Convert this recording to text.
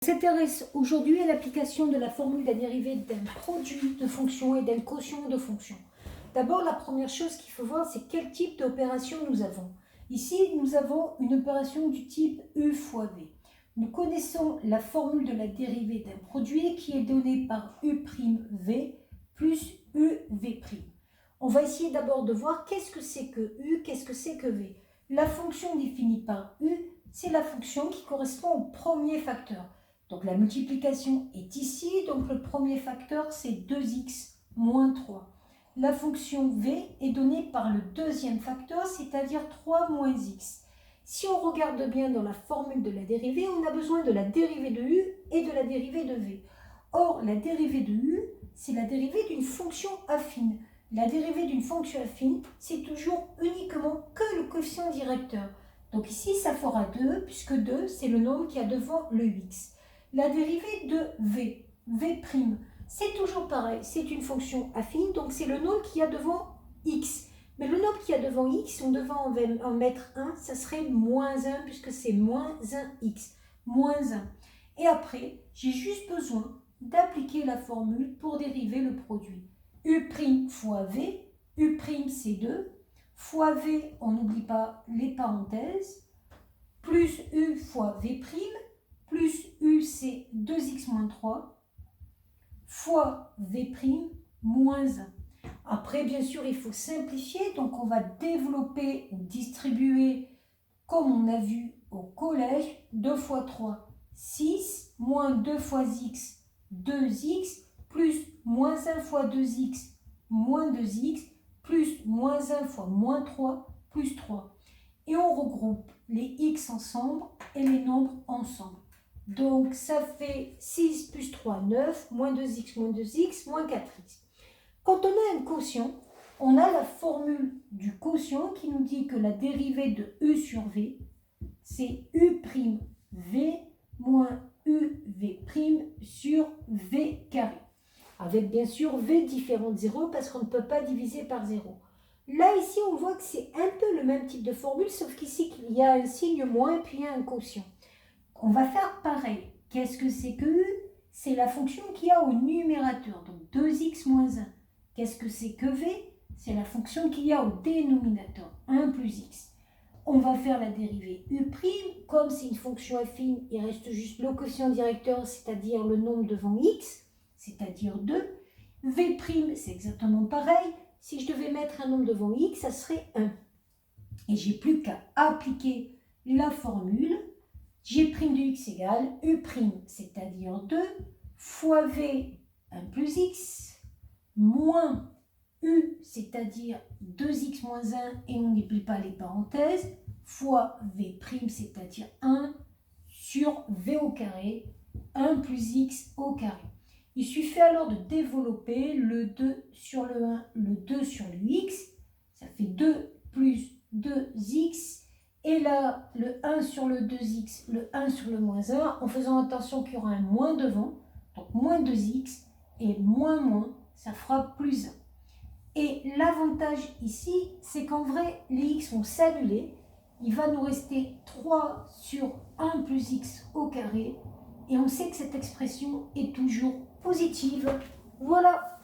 On s'intéresse aujourd'hui à l'application de la formule de la dérivée d'un produit de fonction et d'un quotient de fonction. D'abord, la première chose qu'il faut voir, c'est quel type d'opération nous avons. Ici, nous avons une opération du type U fois V. Nous connaissons la formule de la dérivée d'un produit qui est donnée par U'V plus UV'. On va essayer d'abord de voir qu'est-ce que c'est que U, qu'est-ce que c'est que V. La fonction définie par U, c'est la fonction qui correspond au premier facteur. Donc la multiplication est ici, donc le premier facteur c'est 2x moins 3. La fonction v est donnée par le deuxième facteur, c'est-à-dire 3 moins x. Si on regarde bien dans la formule de la dérivée, on a besoin de la dérivée de u et de la dérivée de v. Or, la dérivée de u, c'est la dérivée d'une fonction affine. La dérivée d'une fonction affine, c'est toujours uniquement que le coefficient directeur. Donc ici, ça fera 2, puisque 2, c'est le nombre qui a devant le x. La dérivée de v, v', c'est toujours pareil, c'est une fonction affine, donc c'est le nombre qui a devant x. Mais le nombre qui a devant x, on devait en mettre 1, ça serait moins 1, puisque c'est moins 1x, moins 1. Et après, j'ai juste besoin d'appliquer la formule pour dériver le produit. U' fois v, U' c'est 2, fois v, on n'oublie pas les parenthèses, plus U fois v', plus U c'est 2x moins 3, fois V' moins 1. Après, bien sûr, il faut simplifier, donc on va développer ou distribuer, comme on a vu au collège, 2 fois 3, 6, moins 2 fois x, 2x, plus moins 1 fois 2x, moins 2x, plus moins 1 fois moins 3, plus 3. Et on regroupe les x ensemble et les nombres ensemble. Donc, ça fait 6 plus 3, 9, moins 2x, moins 4x. Quand on a un quotient, on a la formule du quotient qui nous dit que la dérivée de U sur V, c'est U'V moins UV' sur V carré. Avec bien sûr V différent de 0 parce qu'on ne peut pas diviser par 0. Là, ici, on voit que c'est un peu le même type de formule, sauf qu'ici, il y a un signe moins et puis il y a un quotient. On va faire pareil. Qu'est-ce que c'est que U? C'est la fonction qu'il y a au numérateur, donc 2x moins 1. Qu'est-ce que c'est que V? C'est la fonction qu'il y a au dénominateur, 1 plus x. On va faire la dérivée U', comme c'est une fonction affine, il reste juste le quotient directeur, c'est-à-dire le nombre devant x, c'est-à-dire 2. V', c'est exactement pareil. Si je devais mettre un nombre devant x, ça serait 1. Et j'ai plus qu'à appliquer la formule. G' de x égale U', c'est-à-dire 2, fois V, 1 plus x, moins U, c'est-à-dire 2x moins 1, et on n'oublie pas les parenthèses, fois V', c'est-à-dire 1, sur V au carré, 1 plus x au carré. Il suffit alors de développer le 2 sur le 1, le 2 sur le x, ça fait 2 plus 2x, et là, le 1 sur le 2x, le 1 sur le moins 1, en faisant attention qu'il y aura un moins devant, donc moins 2x, et moins, ça fera plus 1. Et l'avantage ici, c'est qu'en vrai, les x vont s'annuler. Il va nous rester 3 sur 1 plus x au carré. Et on sait que cette expression est toujours positive. Voilà.